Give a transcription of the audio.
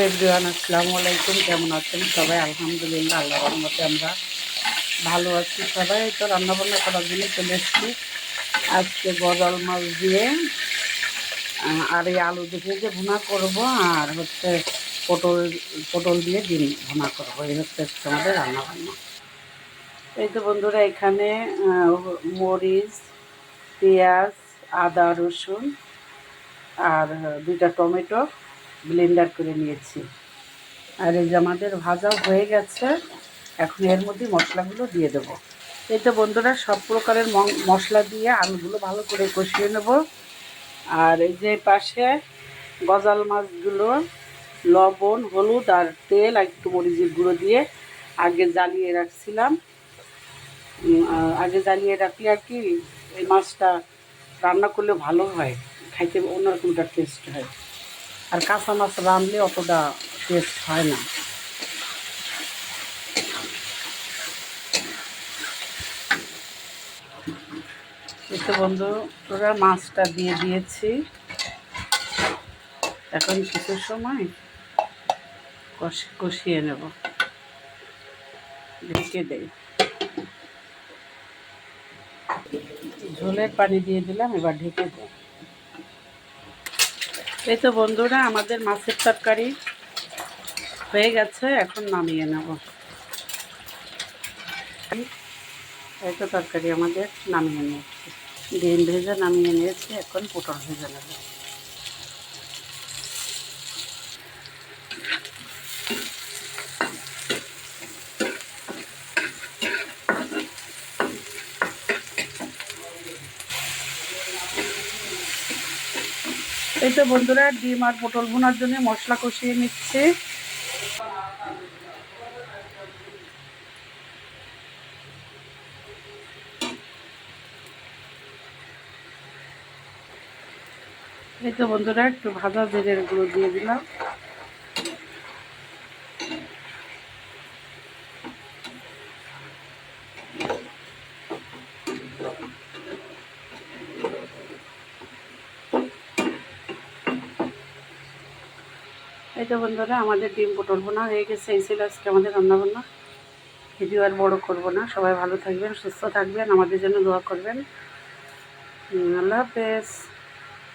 Everyone, আসসালামু আলাইকুম। কেমন আছেন সবাই? আলহামদুলিল্লাহ, আল্লাহর রহমতে আমরা ভালো আছি। সবাই তো রান্নাবান্না করার জন্য চলে এসেছি। আজকে গজাল মাছ দিয়ে আর এই আলু দিয়ে যে ভুনা করব, আর হচ্ছে পটল পটল দিয়ে ডিম ভুনা করবো। এই হচ্ছে আমাদের রান্নাবান্না। এই তো বন্ধুরা, এখানে মরিচ, পেঁয়াজ, আদা, রসুন আর 2টা টমেটো ব্লেন্ডার করে নিয়েছি। আর এই যে আমাদের ভাজাও হয়ে গেছে। এখন এর মধ্যে মশলাগুলো দিয়ে দেবো। এই তো বন্ধুরা, সব প্রকারের মশলা দিয়ে আলুগুলো ভালো করে কষিয়ে নেব। আর এই যে পাশে গজাল মাছগুলো লবণ, হলুদ আর তেল আর একটু মরিচের গুঁড়ো দিয়ে আগে জ্বালিয়ে রাখছিলাম। আগে জ্বালিয়ে রাখলে আর কি এই মাছটা রান্না করলে ভালো হয়, খাইতে অন্যরকমটা টেস্ট হয়। আর কাঁচা মাছ রাঁধলে অতটা টেস্ট হয় না। এতে বন্ধুরা মাছটা দিয়ে দিয়েছি। এখন কিছু সময় কষিয়ে নেব, ঢেকে দেই। ঝোলের পানি দিয়ে দিলাম, এবার ঢেকে দেব। এই তো বন্ধুরা, আমাদের মাছের তরকারি হয়ে গেছে, এখন নামিয়ে নেব। এই তো তরকারি আমাদের নামিয়ে নিয়েছি, ডিম ভেজে নামিয়ে নিয়েছি। এখন পটল ভেজে নেব। এই তো বন্ধুরা, ডিম আর পটল ভুনার জন্য মশলা কষিয়ে নিচ্ছে। এই তো বন্ধুরা, একটু ভাজা জিরের গুঁড়ো দিয়ে দিলাম। এই তো বন্ধুরা, আমাদের ডিম পটল ভুনা হয়ে গেছে। এই ছিল আজকে আমাদের রান্নাবান্না। ভিডিও আর বড় করবো না। সবাই ভালো থাকবেন, সুস্থ থাকবেন, আমাদের জন্য দোয়া করবেন। আল্লাহ হাফেজ।